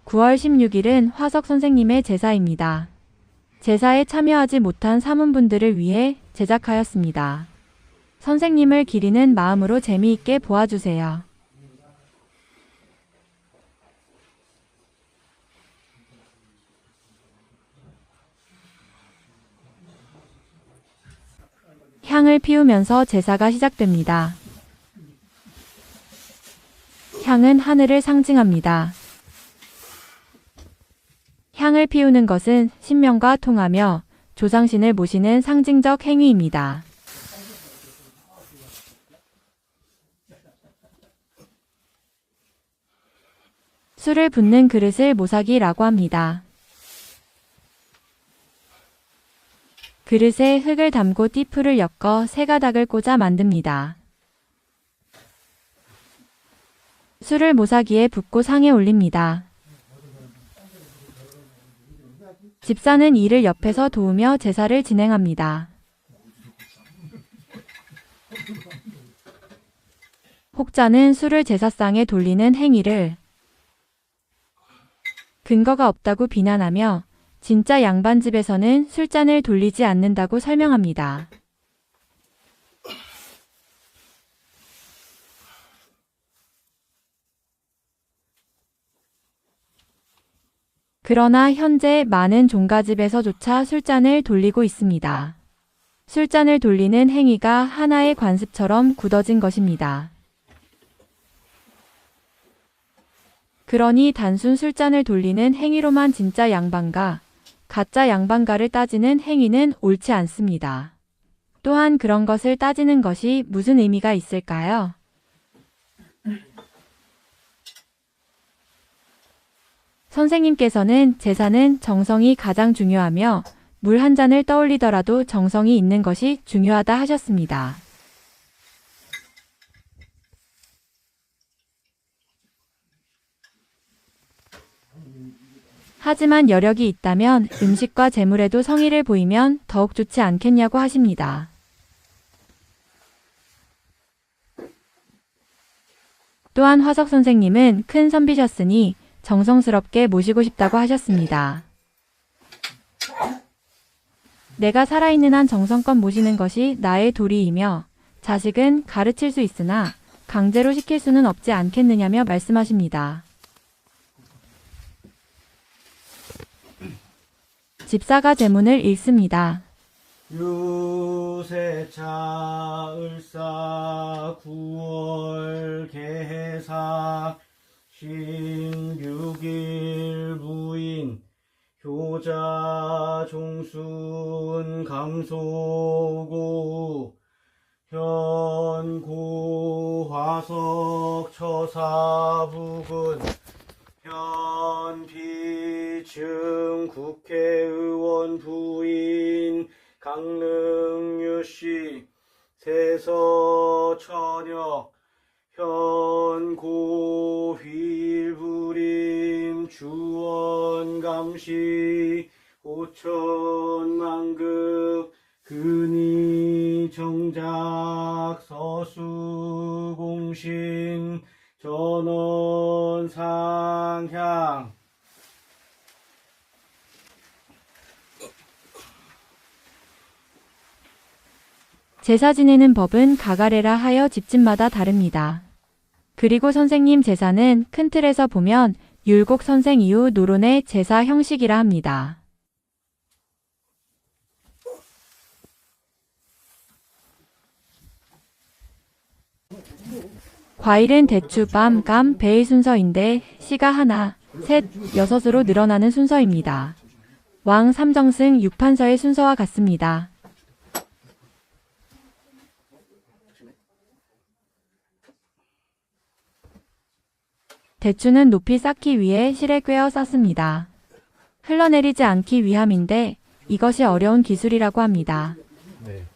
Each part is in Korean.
9월 16일은 화석 선생님의 제사입니다. 제사에 참여하지 못한 사문분들을 위해 제작하였습니다. 선생님을 기리는 마음으로 재미있게 보아주세요. 향을 피우면서 제사가 시작됩니다. 향은 하늘을 상징합니다. 향을 피우는 것은 신명과 통하며 조상신을 모시는 상징적 행위입니다. 술을 붓는 그릇을 모사기라고 합니다. 그릇에 흙을 담고 띠풀을 엮어 세 가닥을 꽂아 만듭니다. 술을 모사기에 붓고 상에 올립니다. 집사는 이를 옆에서 도우며 제사를 진행합니다. 혹자는 술을 제사상에 돌리는 행위를 근거가 없다고 비난하며 진짜 양반집에서는 술잔을 돌리지 않는다고 설명합니다. 그러나 현재 많은 종가집에서조차 술잔을 돌리고 있습니다. 술잔을 돌리는 행위가 하나의 관습처럼 굳어진 것입니다. 그러니 단순 술잔을 돌리는 행위로만 진짜 양반가, 가짜 양반가를 따지는 행위는 옳지 않습니다. 또한 그런 것을 따지는 것이 무슨 의미가 있을까요? 선생님께서는 제사는 정성이 가장 중요하며 물 한 잔을 떠올리더라도 정성이 있는 것이 중요하다 하셨습니다. 하지만 여력이 있다면 음식과 재물에도 성의를 보이면 더욱 좋지 않겠냐고 하십니다. 또한 화석 선생님은 큰 선비셨으니 정성스럽게 모시고 싶다고 하셨습니다. 내가 살아있는 한 정성껏 모시는 것이 나의 도리이며 자식은 가르칠 수 있으나 강제로 시킬 수는 없지 않겠느냐며 말씀하십니다. 집사가 제문을 읽습니다. 유세차 을사 9월 개해사 신 6일 부인 효자 종순 감소고 현고 화석 처사북은 현비층 국회의원 부인 강릉유씨 세서천역 현고휠부림 주원감시 오천만급 근위정작 서수공신 전원상향 제사 지내는 법은 가가레라 하여 집집마다 다릅니다. 그리고 선생님 제사는 큰 틀에서 보면 율곡 선생 이후 노론의 제사 형식이라 합니다. 과일은 대추, 밤, 감, 배의 순서인데 시가 하나, 셋, 여섯으로 늘어나는 순서입니다. 왕, 삼정승, 육판서의 순서와 같습니다. 대추는 높이 쌓기 위해 실에 꿰어 쌓습니다. 흘러내리지 않기 위함인데 이것이 어려운 기술이라고 합니다.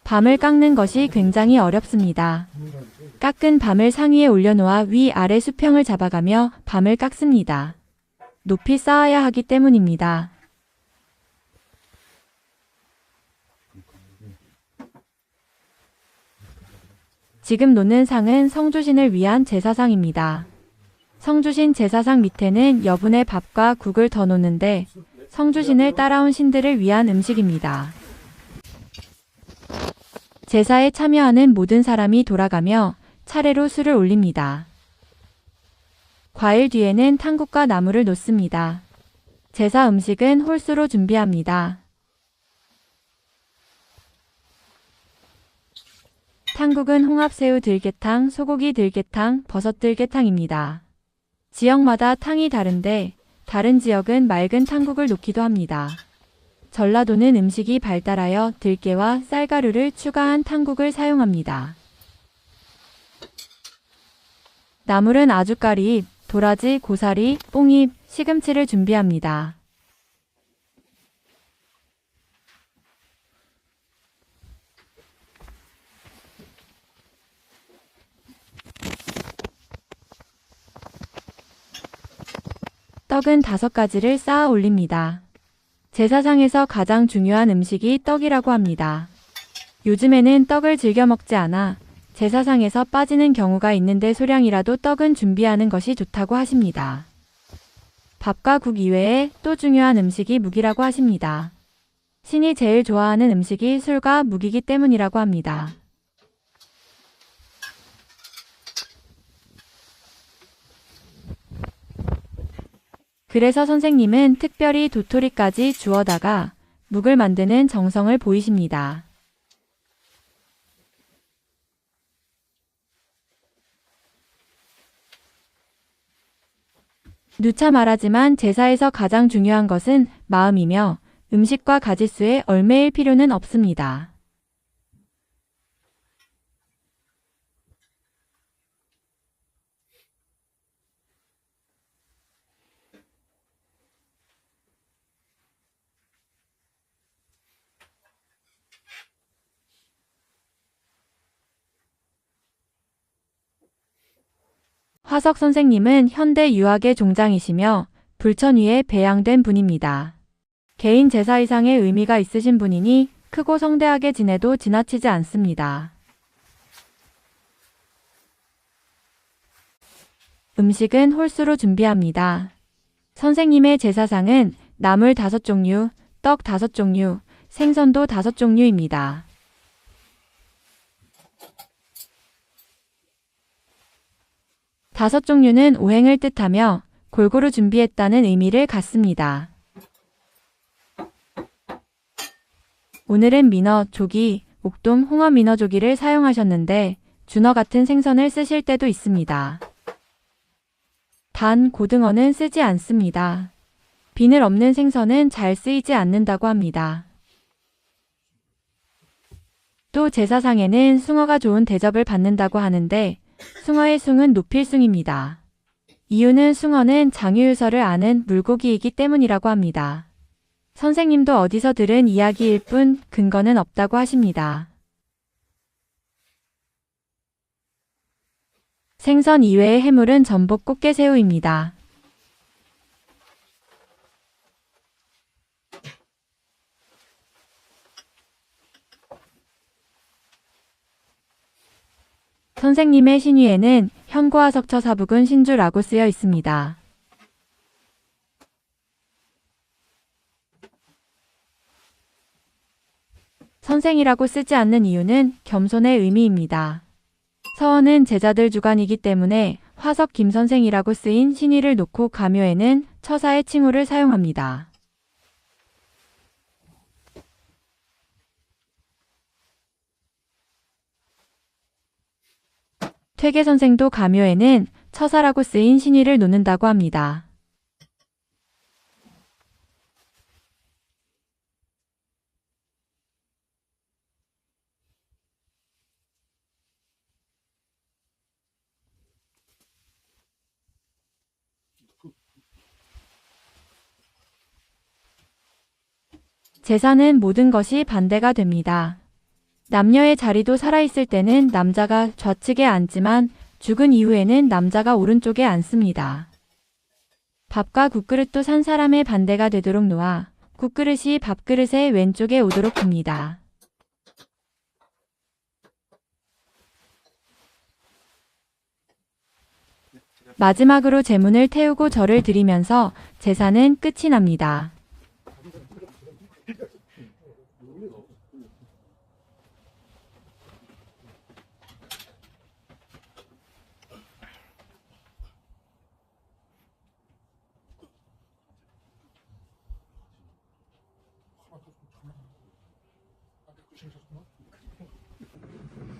밤을 깎는 것이 굉장히 어렵습니다. 깎은 밤을 상위에 올려놓아 위아래 수평을 잡아가며 밤을 깎습니다. 높이 쌓아야 하기 때문입니다. 지금 놓는 상은 성주신을 위한 제사상입니다. 성주신 제사상 밑에는 여분의 밥과 국을 더 놓는데 성주신을 따라온 신들을 위한 음식입니다. 제사에 참여하는 모든 사람이 돌아가며 차례로 술을 올립니다. 과일 뒤에는 탕국과 나물을 놓습니다. 제사 음식은 홀수로 준비합니다. 탕국은 홍합새우 들깨탕, 소고기 들깨탕, 버섯 들깨탕입니다. 지역마다 탕이 다른데 다른 지역은 맑은 탕국을 놓기도 합니다. 전라도는 음식이 발달하여 들깨와 쌀가루를 추가한 탕국을 사용합니다. 나물은 아주까리잎, 도라지, 고사리, 뽕잎, 시금치를 준비합니다. 떡은 5가지를 쌓아 올립니다. 제사상에서 가장 중요한 음식이 떡이라고 합니다. 요즘에는 떡을 즐겨 먹지 않아 제사상에서 빠지는 경우가 있는데 소량이라도 떡은 준비하는 것이 좋다고 하십니다. 밥과 국 이외에 또 중요한 음식이 묵이라고 하십니다. 신이 제일 좋아하는 음식이 술과 묵이기 때문이라고 합니다. 그래서 선생님은 특별히 도토리까지 주워다가 묵을 만드는 정성을 보이십니다. 누차 말하지만 제사에서 가장 중요한 것은 마음이며 음식과 가짓수에 얽매일 필요는 없습니다. 화석 선생님은 현대 유학의 종장이시며 불천 위에 배양된 분입니다. 개인 제사 이상의 의미가 있으신 분이니 크고 성대하게 지내도 지나치지 않습니다. 음식은 홀수로 준비합니다. 선생님의 제사상은 나물 5종류, 떡 5종류, 생선도 5종류입니다. 다섯 종류는 오행을 뜻하며 골고루 준비했다는 의미를 갖습니다. 오늘은 민어, 조기, 옥돔, 홍어 민어 조기를 사용하셨는데 준어 같은 생선을 쓰실 때도 있습니다. 단 고등어는 쓰지 않습니다. 비늘 없는 생선은 잘 쓰이지 않는다고 합니다. 또 제사상에는 숭어가 좋은 대접을 받는다고 하는데 숭어의 숭은 노필숭입니다. 이유는 숭어는 장유유서를 아는 물고기이기 때문이라고 합니다. 선생님도 어디서 들은 이야기일 뿐 근거는 없다고 하십니다. 생선 이외의 해물은 전복 꽃게새우입니다. 선생님의 신위에는 현고와 석처 사북은 신주라고 쓰여 있습니다. 선생이라고 쓰지 않는 이유는 겸손의 의미입니다. 서원은 제자들 주관이기 때문에 화석 김선생이라고 쓰인 신위를 놓고 가묘에는 처사의 칭호를 사용합니다. 퇴계선생도 가묘에는 처사라고 쓰인 신위를 놓는다고 합니다. 제사는 모든 것이 반대가 됩니다. 남녀의 자리도 살아있을 때는 남자가 좌측에 앉지만 죽은 이후에는 남자가 오른쪽에 앉습니다. 밥과 국그릇도 산 사람의 반대가 되도록 놓아 국그릇이 밥그릇의 왼쪽에 오도록 둡니다. 마지막으로 제문을 태우고 절을 드리면서 제사는 끝이 납니다.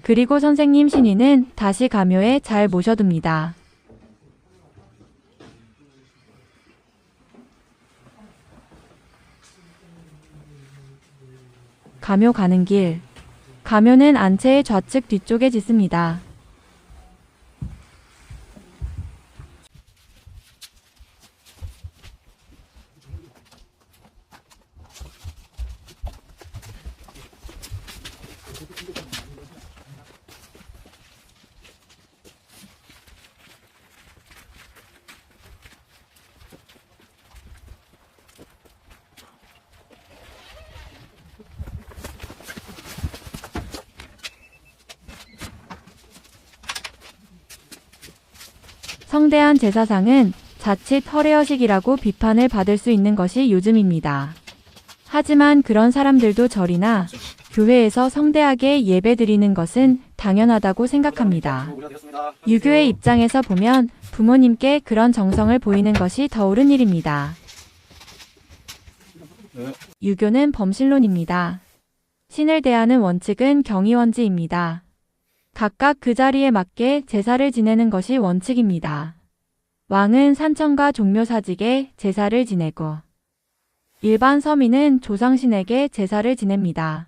그리고 선생님 신인은 다시 가묘에 잘 모셔둡니다. 가묘 가는 길. 가묘는 안채의 좌측 뒤쪽에 짓습니다. 성대한 제사상은 자칫 허례허식이라고 비판을 받을 수 있는 것이 요즘입니다. 하지만 그런 사람들도 절이나 교회에서 성대하게 예배드리는 것은 당연하다고 생각합니다. 유교의 입장에서 보면 부모님께 그런 정성을 보이는 것이 더 옳은 일입니다. 유교는 범신론입니다. 신을 대하는 원칙은 경의원지입니다. 각각 그 자리에 맞게 제사를 지내는 것이 원칙입니다. 왕은 산청과 종묘사직에 제사를 지내고 일반 서민은 조상신에게 제사를 지냅니다.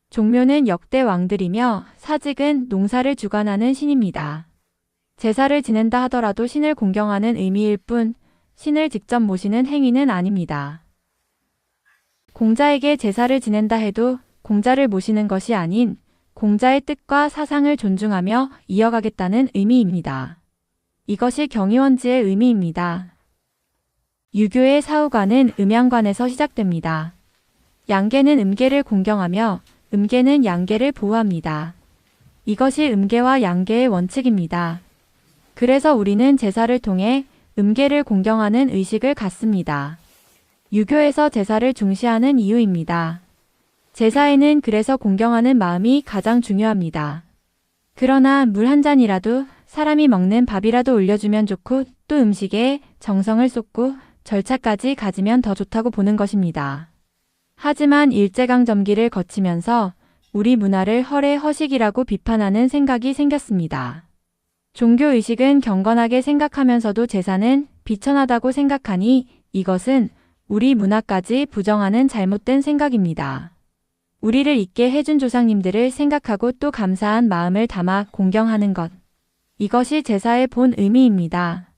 종묘는 역대 왕들이며 사직은 농사를 주관하는 신입니다. 제사를 지낸다 하더라도 신을 공경하는 의미일 뿐 신을 직접 모시는 행위는 아닙니다. 공자에게 제사를 지낸다 해도 공자를 모시는 것이 아닌 공자의 뜻과 사상을 존중하며 이어가겠다는 의미입니다. 이것이 경의원지의 의미입니다. 유교의 사후관은 음양관에서 시작됩니다. 양계는 음계를 공경하며 음계는 양계를 보호합니다. 이것이 음계와 양계의 원칙입니다. 그래서 우리는 제사를 통해 음계를 공경하는 의식을 갖습니다. 유교에서 제사를 중시하는 이유입니다. 제사에는 그래서 공경하는 마음이 가장 중요합니다. 그러나 물 한 잔이라도 사람이 먹는 밥이라도 올려주면 좋고 또 음식에 정성을 쏟고 절차까지 가지면 더 좋다고 보는 것입니다. 하지만 일제강점기를 거치면서 우리 문화를 허례허식이라고 비판하는 생각이 생겼습니다. 종교의식은 경건하게 생각하면서도 제사는 비천하다고 생각하니 이것은 우리 문화까지 부정하는 잘못된 생각입니다. 우리를 있게 해준 조상님들을 생각하고 또 감사한 마음을 담아 공경하는 것. 이것이 제사의 본 의미입니다.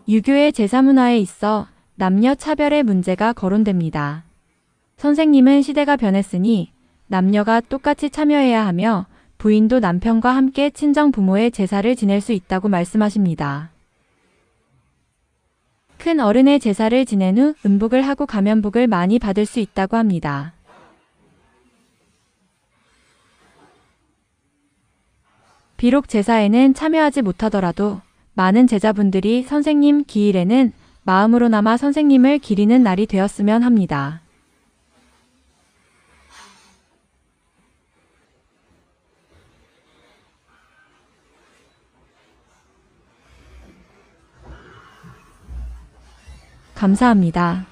유교의 제사 문화에 있어 남녀 차별의 문제가 거론됩니다. 선생님은 시대가 변했으니 남녀가 똑같이 참여해야 하며 부인도 남편과 함께 친정 부모의 제사를 지낼 수 있다고 말씀하십니다. 큰 어른의 제사를 지낸 후 음복을 하고 가면복을 많이 받을 수 있다고 합니다. 비록 제사에는 참여하지 못하더라도 많은 제자분들이 선생님 기일에는 마음으로나마 선생님을 기리는 날이 되었으면 합니다. 감사합니다.